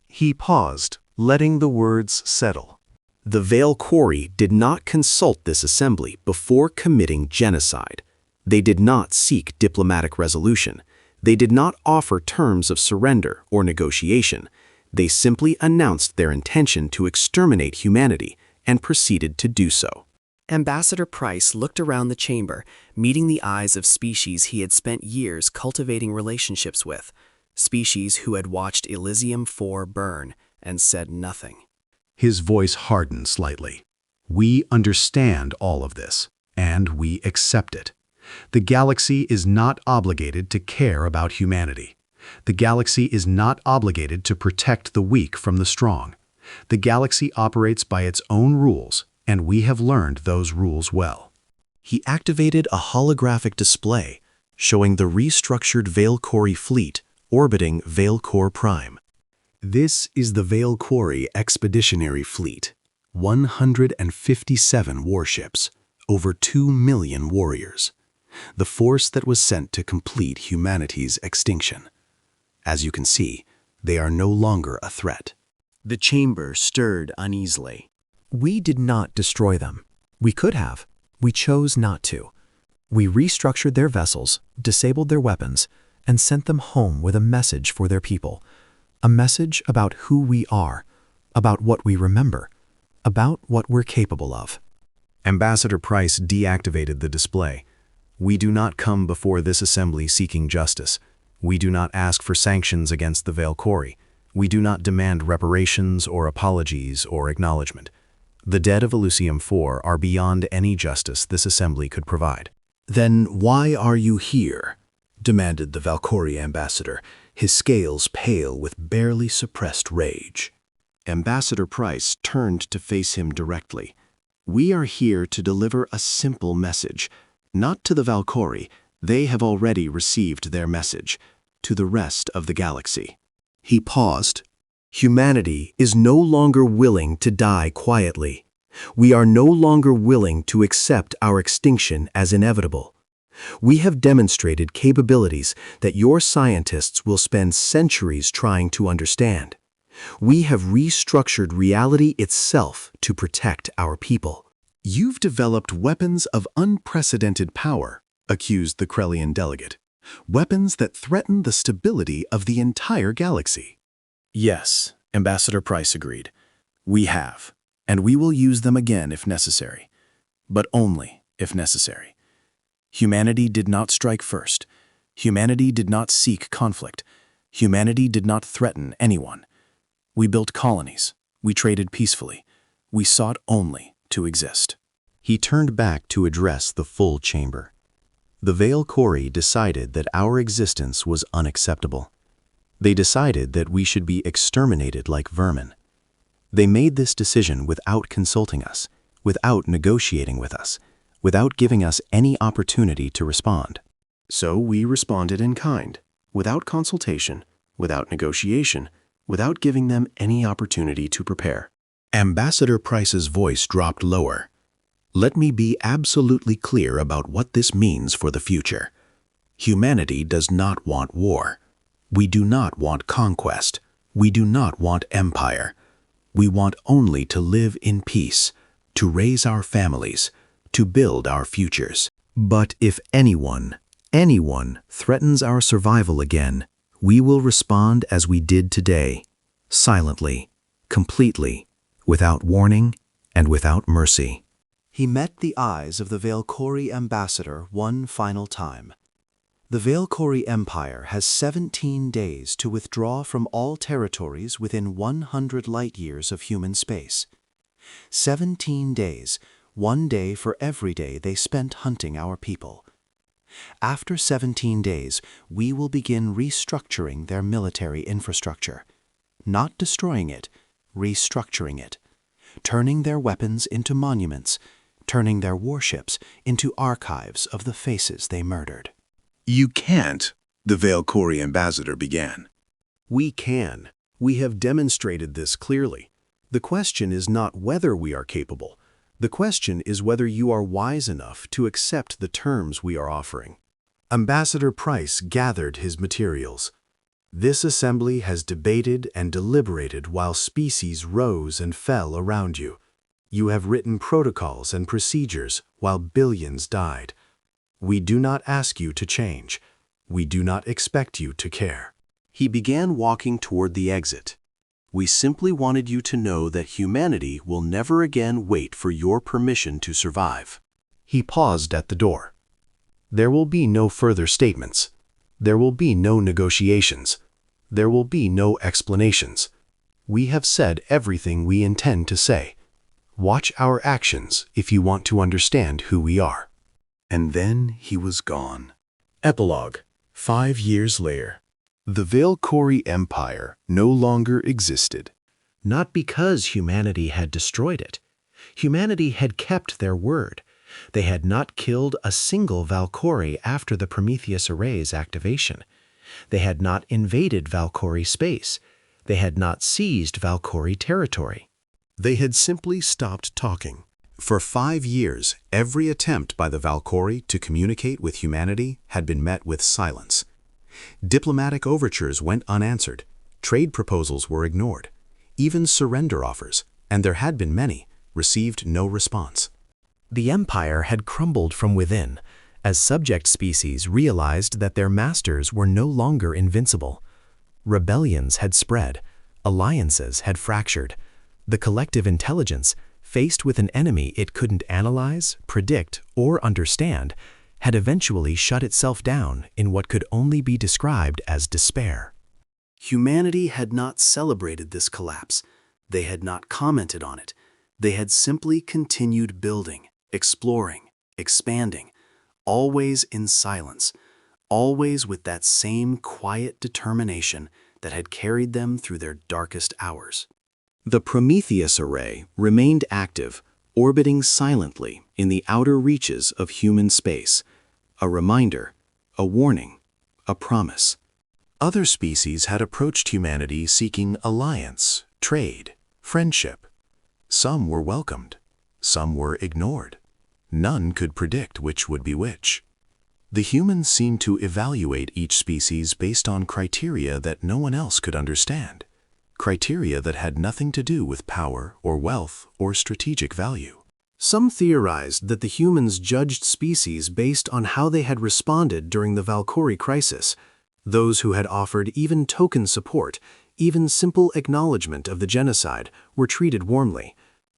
He paused, letting the words settle. The Vel'Kari did not consult this assembly before committing genocide. They did not seek diplomatic resolution. They did not offer terms of surrender or negotiation. They simply announced their intention to exterminate humanity and proceeded to do so. Ambassador Price looked around the chamber, meeting the eyes of species he had spent years cultivating relationships with, species who had watched Elysium 4 burn and said nothing. His voice hardened slightly. We understand all of this, and we accept it. The galaxy is not obligated to care about humanity. The galaxy is not obligated to protect the weak from the strong. The galaxy operates by its own rules, and we have learned those rules well. He activated a holographic display showing the restructured Vel'Kari fleet orbiting Vel'Kari Prime. This is the Vel'Kari Expeditionary Fleet. 157 warships, over 2 million warriors. The force that was sent to complete humanity's extinction. As you can see, they are no longer a threat. The chamber stirred uneasily. We did not destroy them. We could have. We chose not to. We restructured their vessels, disabled their weapons, and sent them home with a message for their people. A message about who we are, about what we remember, about what we're capable of. Ambassador Price deactivated the display. We do not come before this assembly seeking justice. We do not ask for sanctions against the Vel'Kari. We do not demand reparations or apologies or acknowledgement. The dead of Elysium 4 are beyond any justice this assembly could provide. "Then why are you here?" demanded the Vel'Kari ambassador, his scales pale with barely suppressed rage. Ambassador Price turned to face him directly. "We are here to deliver a simple message. Not to the Vel'Kari, they have already received their message. To the rest of the galaxy." He paused. "Humanity is no longer willing to die quietly. We are no longer willing to accept our extinction as inevitable. We have demonstrated capabilities that your scientists will spend centuries trying to understand. We have restructured reality itself to protect our people." "You've developed weapons of unprecedented power," accused the Krellian delegate. "Weapons that threaten the stability of the entire galaxy." Yes, Ambassador Price agreed. We have, and we will use them again if necessary, but only if necessary. Humanity did not strike first. Humanity did not seek conflict. Humanity did not threaten anyone. We built colonies. We traded peacefully. We sought only to exist. He turned back to address the full chamber. The Vel'Kari decided that our existence was unacceptable. They decided that we should be exterminated like vermin. They made this decision without consulting us, without negotiating with us, without giving us any opportunity to respond. So we responded in kind, without consultation, without negotiation, without giving them any opportunity to prepare. Ambassador Price's voice dropped lower. "Let me be absolutely clear about what this means for the future. Humanity does not want war. We do not want conquest. We do not want empire. We want only to live in peace, to raise our families, to build our futures. But if anyone threatens our survival again, we will respond as we did today, silently, completely, without warning and without mercy." He met the eyes of the Vel'Kari ambassador one final time. The Vel'Kari Empire has 17 days to withdraw from all territories within 100 light-years of human space. 17 days, 1 day for every day they spent hunting our people. After 17 days, we will begin restructuring their military infrastructure. Not destroying it, restructuring it. Turning their weapons into monuments, turning their warships into archives of the faces they murdered. "You can't," the Vel'Kari ambassador began. "We can. We have demonstrated this clearly. The question is not whether we are capable. The question is whether you are wise enough to accept the terms we are offering." Ambassador Price gathered his materials. "This assembly has debated and deliberated while species rose and fell around you. You have written protocols and procedures while billions died. We do not ask you to change. We do not expect you to care." He began walking toward the exit. "We simply wanted you to know that humanity will never again wait for your permission to survive." He paused at the door. "There will be no further statements. There will be no negotiations. There will be no explanations. We have said everything we intend to say. Watch our actions if you want to understand who we are." And then he was gone. Epilogue. 5 years later. The Vel'Kari Empire no longer existed. Not because humanity had destroyed it. Humanity had kept their word. They had not killed a single Vel'Kari after the Prometheus Array's activation. They had not invaded Vel'Kari space. They had not seized Vel'Kari territory. They had simply stopped talking. For 5 years, every attempt by the Vel'Kari to communicate with humanity had been met with silence. Diplomatic overtures went unanswered. Trade proposals were ignored. Even surrender offers, and there had been many, received no response. The empire had crumbled from within, as subject species realized that their masters were no longer invincible. Rebellions had spread, alliances had fractured. The collective intelligence, faced with an enemy it couldn't analyze, predict, or understand, had eventually shut itself down in what could only be described as despair. Humanity had not celebrated this collapse. They had not commented on it. They had simply continued building, exploring, expanding, always in silence, always with that same quiet determination that had carried them through their darkest hours. The Prometheus Array remained active, orbiting silently in the outer reaches of human space. A reminder, a warning, a promise. Other species had approached humanity seeking alliance, trade, friendship. Some were welcomed. Some were ignored. None could predict which would be which. The humans seemed to evaluate each species based on criteria that no one else could understand. Criteria that had nothing to do with power or wealth or strategic value. Some theorized that the humans judged species based on how they had responded during the Vel'Kari crisis. Those who had offered even token support, even simple acknowledgement of the genocide, were treated warmly.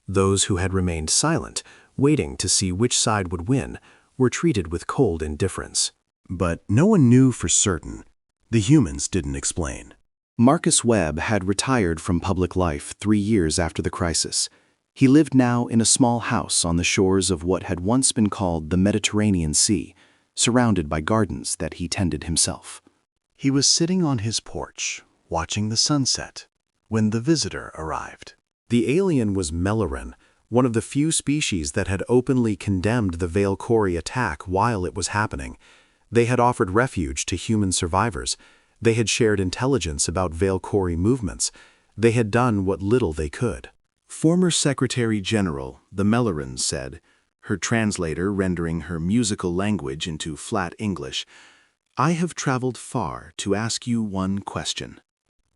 Those who had remained silent, waiting to see which side would win, were treated with cold indifference. But no one knew for certain. The humans didn't explain. Marcus Webb had retired from public life 3 years after the crisis. He lived now in a small house on the shores of what had once been called the Mediterranean Sea, surrounded by gardens that he tended himself. He was sitting on his porch, watching the sunset, when the visitor arrived. The alien was Melaran, one of the few species that had openly condemned the Vel'Kari attack while it was happening. They had offered refuge to human survivors. They had shared intelligence about Vel'Kari movements. They had done what little they could. Former Secretary General, the Melaran said, her translator rendering her musical language into flat English, "I have traveled far to ask you one question."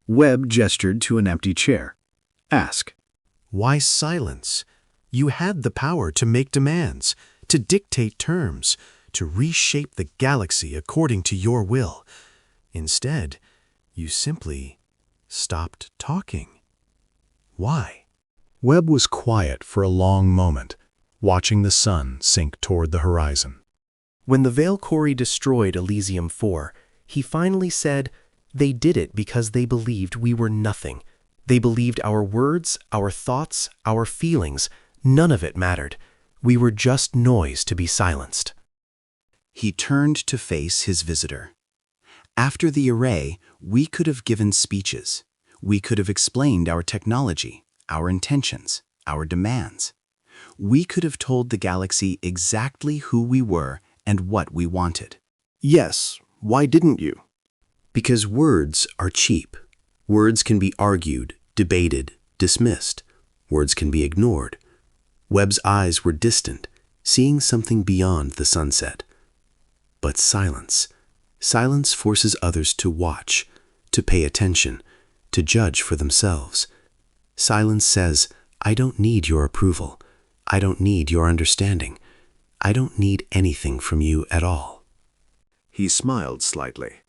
Webb gestured to an empty chair. "Ask." Why silence? You had the power to make demands, to dictate terms, to reshape the galaxy according to your will. Instead, you simply stopped talking. Why? Webb was quiet for a long moment, watching the sun sink toward the horizon. When the Vel'Kari destroyed Elysium 4, he finally said, "They did it because they believed we were nothing. They believed our words, our thoughts, our feelings, none of it mattered. We were just noise to be silenced." He turned to face his visitor. "After the array, we could have given speeches. We could have explained our technology, our intentions, our demands. We could have told the galaxy exactly who we were and what we wanted." "Yes, why didn't you?" "Because words are cheap. Words can be argued, debated, dismissed. Words can be ignored." Webb's eyes were distant, seeing something beyond the sunset. But silence. Silence forces others to watch, to pay attention, to judge for themselves. Silence says, "I don't need your approval. I don't need your understanding. I don't need anything from you at all." He smiled slightly.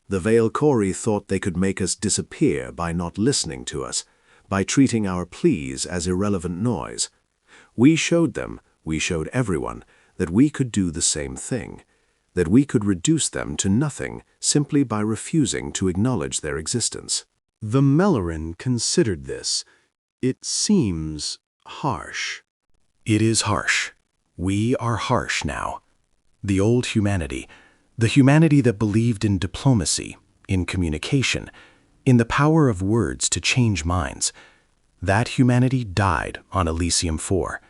The Vel'Kari thought they could make us disappear by not listening to us, by treating our pleas as irrelevant noise. We showed them, we showed everyone, that we could do the same thing, that we could reduce them to nothing simply by refusing to acknowledge their existence. The Melaran considered this. It seems harsh. It is harsh. We are harsh now. The old humanity, the humanity that believed in diplomacy, in communication, in the power of words to change minds, that humanity died on Elysium 4.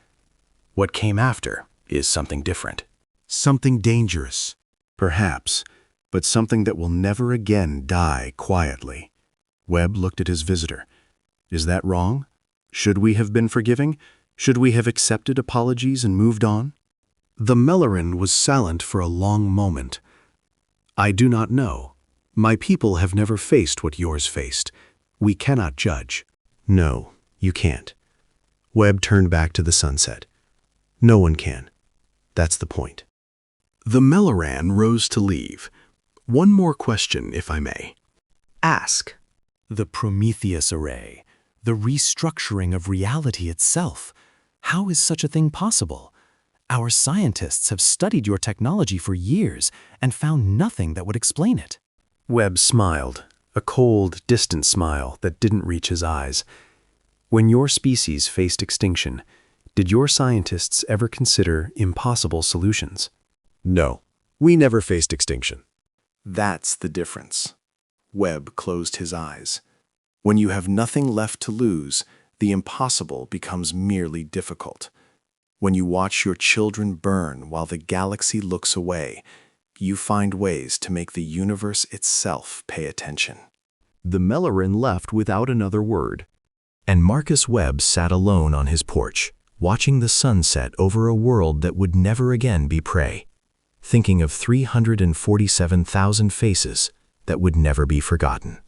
What came after is something different. Something dangerous. Perhaps, but something that will never again die quietly. Webb looked at his visitor. Is that wrong? Should we have been forgiving? Should we have accepted apologies and moved on? The Melleran was silent for a long moment. I do not know. My people have never faced what yours faced. We cannot judge. No, you can't. Webb turned back to the sunset. No one can. That's the point. The Melleran rose to leave. One more question, if I may. Ask. The Prometheus Array, the restructuring of reality itself. How is such a thing possible? Our scientists have studied your technology for years and found nothing that would explain it. Webb smiled, a cold, distant smile that didn't reach his eyes. When your species faced extinction, did your scientists ever consider impossible solutions? No, we never faced extinction. That's the difference. Webb closed his eyes. When you have nothing left to lose, the impossible becomes merely difficult. When you watch your children burn while the galaxy looks away, you find ways to make the universe itself pay attention. The Melleran left without another word, and Marcus Webb sat alone on his porch, watching the sunset over a world that would never again be prey, thinking of 347,000 faces that would never be forgotten.